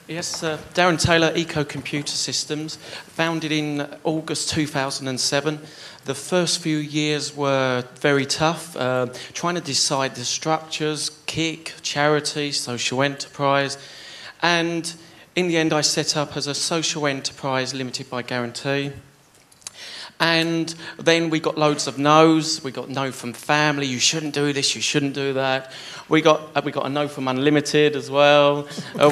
Yes, Darren Taylor, Eco Computer Systems, founded in August 2007. The first few years were very tough, trying to decide the structures, kick, charity, social enterprise, and in the end I set up as a social enterprise limited by guarantee. And then we got loads of no's. We got no from family. You shouldn't do this. You shouldn't do that. We got a no from Unlimited as well. And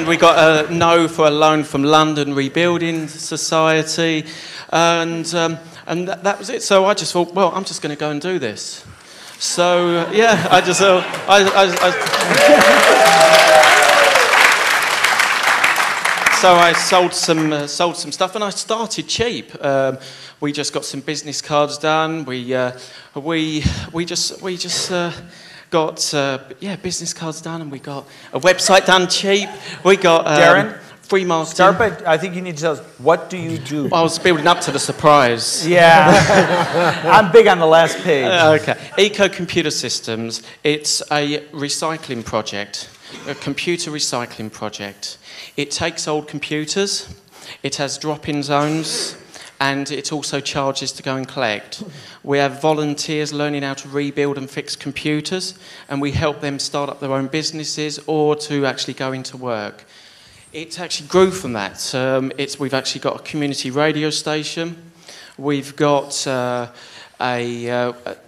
we got a no for a loan from London Rebuilding Society, and that was it. So I just thought, well, I'm just going to go and do this. So yeah, I just So I sold some stuff, and I started cheap. We just got some business cards done. We just got business cards done, and we got a website done cheap. We got Darren, free marketing. Start by, I think you need to tell us, what do you do? I was building up to the surprise. Yeah, I'm big on the last page. Okay, Eco Computer Systems. It's a recycling project, a computer recycling project. It takes old computers, it has drop-in zones, and it also charges to go and collect. We have volunteers learning how to rebuild and fix computers, and we help them start up their own businesses or to actually go into work. It actually grew from that. We've actually got a community radio station. We've got an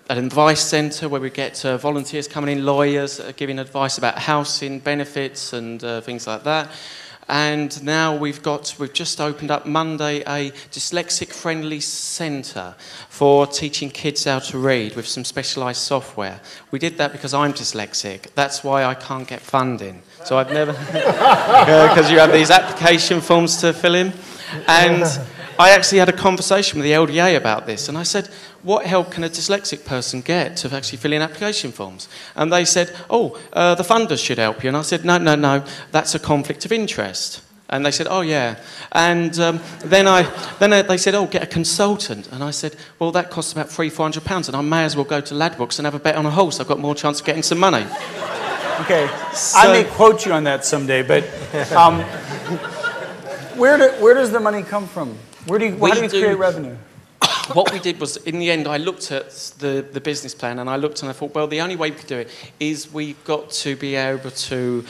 advice centre where we get volunteers coming in, lawyers giving advice about housing benefits and things like that. And now we've just opened up Monday a dyslexic-friendly centre for teaching kids how to read with some specialised software. We did that because I'm dyslexic. That's why I can't get funding. So I've never, because you have these application forms to fill in. And I actually had a conversation with the LDA about this, and I said, what help can a dyslexic person get to actually fill in application forms? And they said, the funders should help you. And I said, no, that's a conflict of interest. And they said, oh yeah. And then they said, get a consultant. And I said, well, that costs about £300-400, and I may as well go to Ladbrokes and have a bet on a horse. I've got more chance of getting some money. Okay, so, I may quote you on that someday, but where does the money come from? How do you create revenue? What we did was, in the end, I looked at the business plan, and I thought, well, the only way we could do it is we've got to be able to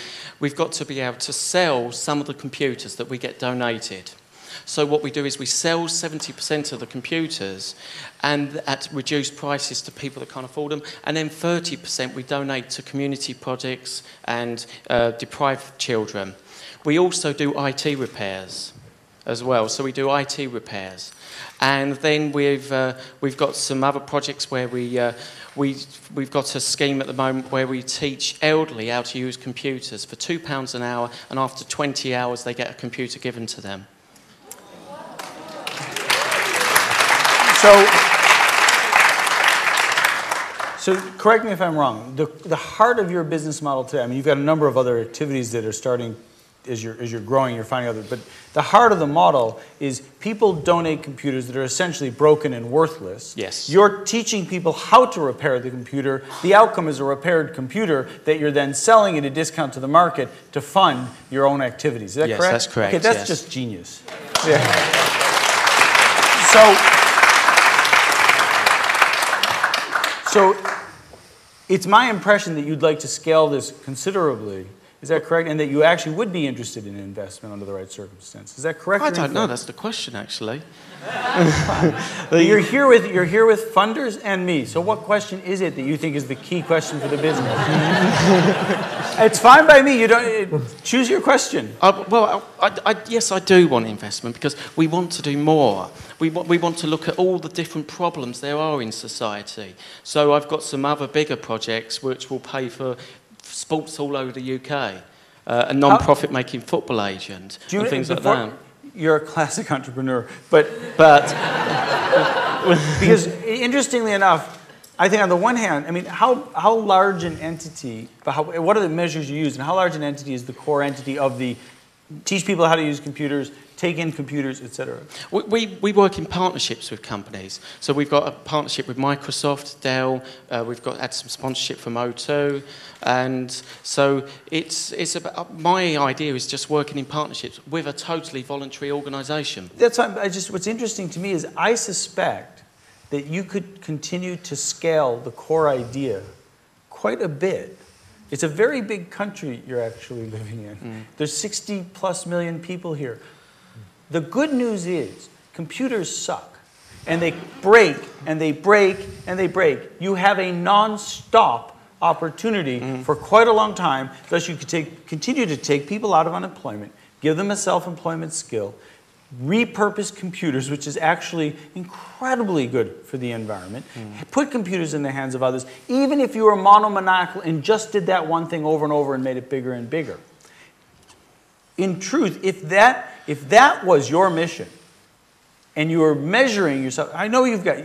sell some of the computers that we get donated. So what we do is we sell 70% of the computers, and at reduced prices to people that can't afford them, and then 30% we donate to community projects and deprived children. We also do IT repairs as well. So we do IT repairs, and then we've got some other projects where we've got a scheme at the moment where we teach elderly how to use computers for £2 an hour, and after 20 hours they get a computer given to them. So correct me if I'm wrong. The heart of your business model today, I mean, you've got a number of other activities that are starting as you're growing, you're finding other, but the heart of the model is people donate computers that are essentially broken and worthless. Yes. You're teaching people how to repair the computer. The outcome is a repaired computer that you're then selling at a discount to the market to fund your own activities. Is that correct? Yes, that's correct. Okay, that's yes. just genius. Yeah. So it's my impression that you'd like to scale this considerably. Is that correct? And that you actually would be interested in investment under the right circumstances. Is that correct? I don't know. That's the question, actually. You're here with funders and me. So what question is it that you think is the key question for the business? It's fine by me. You don't choose your question. Yes, I do want investment because we want to do more. We want to look at all the different problems there are in society. So I've got some other bigger projects which will pay for sports all over the UK, a non-profit making football agent, and things like that. You're a classic entrepreneur, but because interestingly enough, I think on the one hand, I mean, how large an entity, what are the measures you use, and how large an entity is the core entity of the teach people how to use computers, take in computers, etc.? We work in partnerships with companies. So we've got a partnership with Microsoft, Dell. We've had some sponsorship from O2, and so it's about, my idea is just working in partnerships with a totally voluntary organisation. That's what's interesting to me is I suspect that you could continue to scale the core idea quite a bit. It's a very big country you're actually living in. There's 60+ million people here. The good news is computers suck, and they break, and they break, and they break. You have a non-stop opportunity for quite a long time, thus you could continue to take people out of unemployment, give them a self-employment skill, repurpose computers, which is actually incredibly good for the environment, put computers in the hands of others, even if you were monomaniacal and just did that one thing over and over and made it bigger and bigger. In truth, if that was your mission, and you were measuring yourself, I know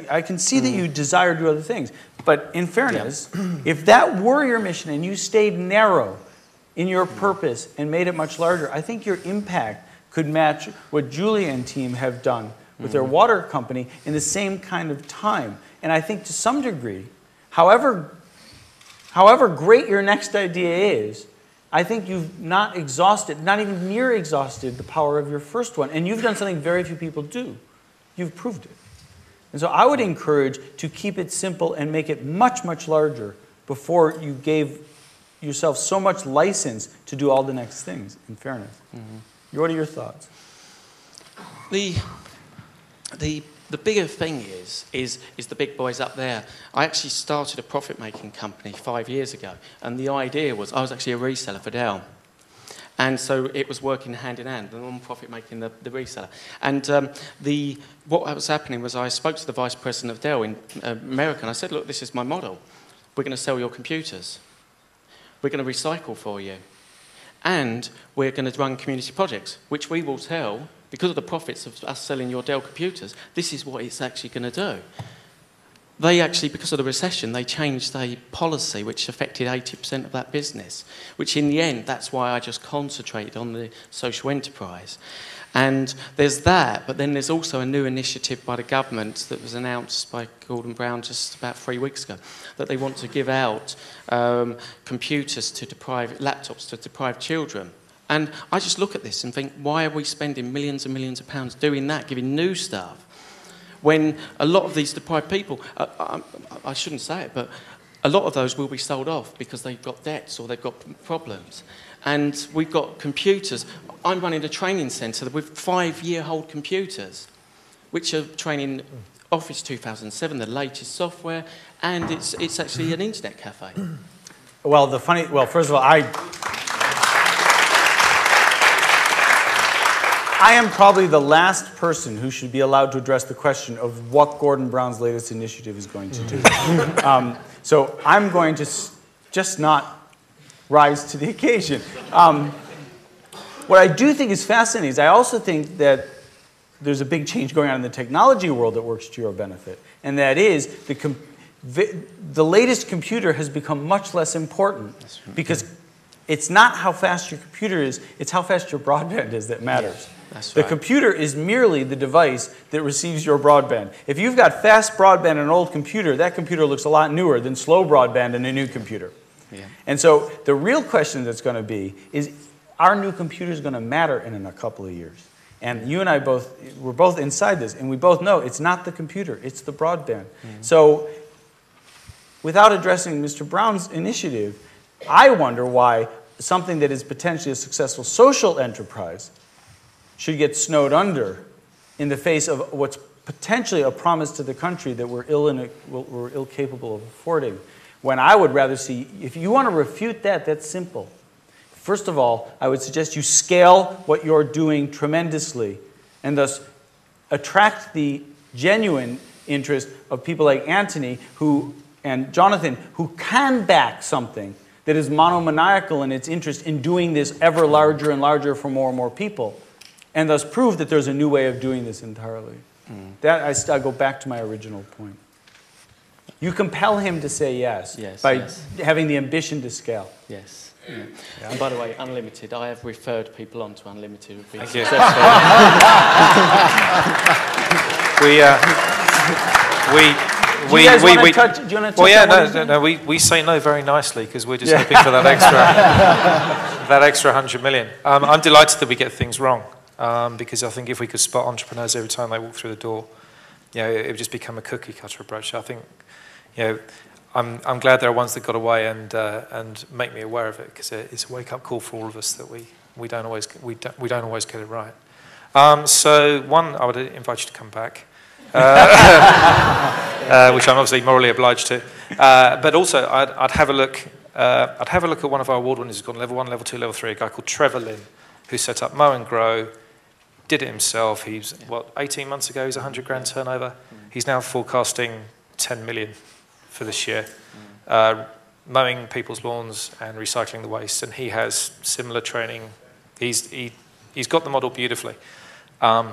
I can see that you desire to do other things, but in fairness, if that were your mission and you stayed narrow in your purpose and made it much larger, I think your impact could match what Julia and team have done with their water company in the same kind of time. And I think to some degree, however great your next idea is, I think you've not exhausted, not even near exhausted, the power of your first one. And you've done something very few people do. You've proved it. And so I would encourage to keep it simple and make it much, much larger before you gave yourself so much license to do all the next things, in fairness. What are your thoughts? The bigger thing is the big boys up there. I actually started a profit-making company 5 years ago, and the idea was I was actually a reseller for Dell. And so it was working hand in hand, the non-profit making the reseller. And what was happening was I spoke to the vice president of Dell in America, and I said, look, this is my model. We're going to sell your computers. We're going to recycle for you. And we're going to run community projects, which we will tell, because of the profits of us selling your Dell computers, this is what it's actually going to do. They actually, because of the recession, they changed a policy which affected 80% of that business, which in the end, that's why I just concentrated on the social enterprise. And there's that, but then there's also a new initiative by the government that was announced by Gordon Brown just about 3 weeks ago, that they want to give out computers to laptops to deprived children. And I just look at this and think, why are we spending millions and millions of pounds doing that, giving new stuff, when a lot of these deprived people, I shouldn't say it, but a lot of those will be sold off because they've got debts or they've got problems. And we've got computers. I'm running a training centre with 5-year-old computers, which are training Office 2007, the latest software, and it's actually an internet cafe. Well, first of all, I am probably the last person who should be allowed to address the question of what Gordon Brown's latest initiative is going to do. So I'm going to just not rise to the occasion. What I do think is fascinating is I also think that there's a big change going on in the technology world that works to your benefit, and that is the latest computer has become much less important because it's not how fast your computer is, it's how fast your broadband is that matters. That's the right. computer is merely the device that receives your broadband. If you've got fast broadband and an old computer, that computer looks a lot newer than slow broadband and a new computer. Yeah. And so the real question that's going to be is, are new computers going to matter in a couple of years? And you and I we're both inside this, and we both know it's not the computer, it's the broadband. So without addressing Mr. Brown's initiative, I wonder why something that is potentially a successful social enterprise should get snowed under in the face of what's potentially a promise to the country that we're ill capable of affording. When I would rather see, if you want to refute that, that's simple. First of all, I would suggest you scale what you're doing tremendously and thus attract the genuine interest of people like Anthony and Jonathan who can back something that is monomaniacal in its interest in doing this ever larger and larger for more and more people, and thus prove that there's a new way of doing this entirely. That I go back to my original point. You compel him to say yes, Yes, by yes. having the ambition to scale. Yes. Yeah. And by the way, Unlimited, I have referred people on to Unlimited. Who've been Thank you. successful. Do you guys want to touch well, on yeah, what he's doing? no, we say no very nicely because we're just hoping for that extra, that extra 100 million. I'm delighted that we get things wrong because I think if we could spot entrepreneurs every time they walk through the door, it would just become a cookie cutter approach. I think, I'm glad there are ones that got away and make me aware of it because it's a wake up call for all of us that we don't always get it right. So one, I would invite you to come back. Which I'm obviously morally obliged to, but also I'd have a look. I'd have a look at one of our award winners who's gone level 1, level 2, level 3. A guy called Trevor Lynn, who set up Mow and Grow, did it himself. He's 18 months ago. He's 100 grand turnover. He's now forecasting 10 million for this year, mowing people's lawns and recycling the waste. And he has similar training. He's got the model beautifully. I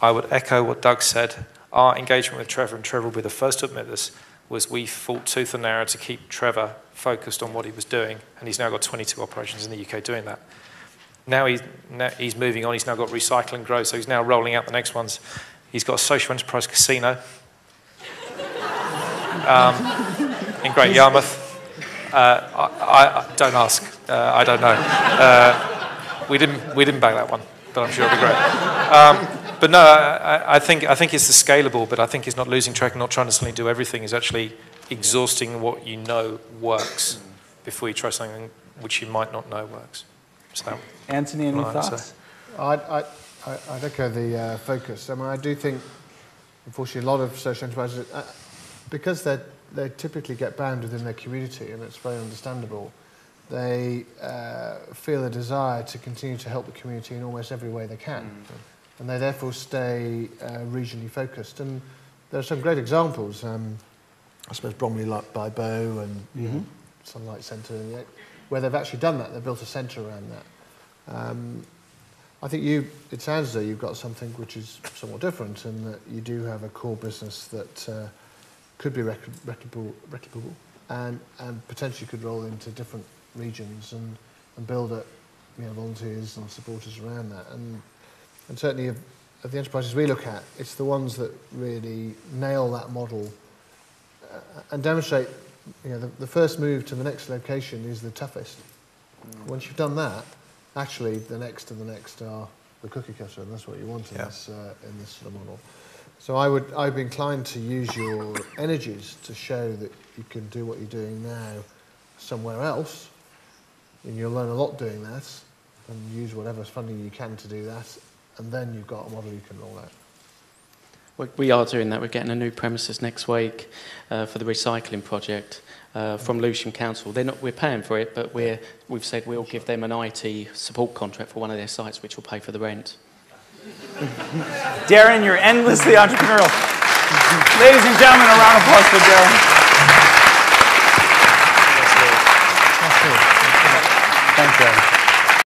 would echo what Doug said. Our engagement with Trevor, and Trevor will be the first to admit this, was we fought tooth and nail to keep Trevor focused on what he was doing, and he's now got 22 operations in the UK doing that. Now he's moving on. He's now got Recycle and Grow, so he's now rolling out the next ones. He's got a social enterprise casino in Great Yarmouth. I don't ask. I don't know. We didn't bag that one, but I'm sure it'll be great. But no, I think it's the scalable, but I think it's not losing track and not trying to suddenly do everything. It's actually exhausting what you know works before you try something which you might not know works. So, Anthony, any thoughts? I'd echo the focus. I mean, I do think, unfortunately, a lot of social enterprises, because they typically get bound within their community, and it's very understandable, they feel a desire to continue to help the community in almost every way they can. And they therefore stay regionally focused. And there are some great examples. I suppose Bromley by Bow and Sunlight Centre, where they've actually done that. They've built a centre around that. I think it sounds as though you've got something which is somewhat different, in that you do have a core business that could be replicable and potentially could roll into different regions and build up volunteers and supporters around that. And certainly of the enterprises we look at, it's the ones that really nail that model and demonstrate, the first move to the next location is the toughest. Once you've done that, actually the next and the next are the cookie cutter, and that's what you want in this sort of model. So I'd be inclined to use your energies to show that you can do what you're doing now somewhere else, and you'll learn a lot doing that, and use whatever funding you can to do that. And then you've got a model you can roll out. We are doing that. We're getting a new premises next week for the recycling project from Lewisham Council. We're paying for it, but we've said we'll give them an IT support contract for one of their sites, which will pay for the rent. Darren, you're endlessly entrepreneurial. Ladies and gentlemen, a round of applause for Darren. Thanks, Darren.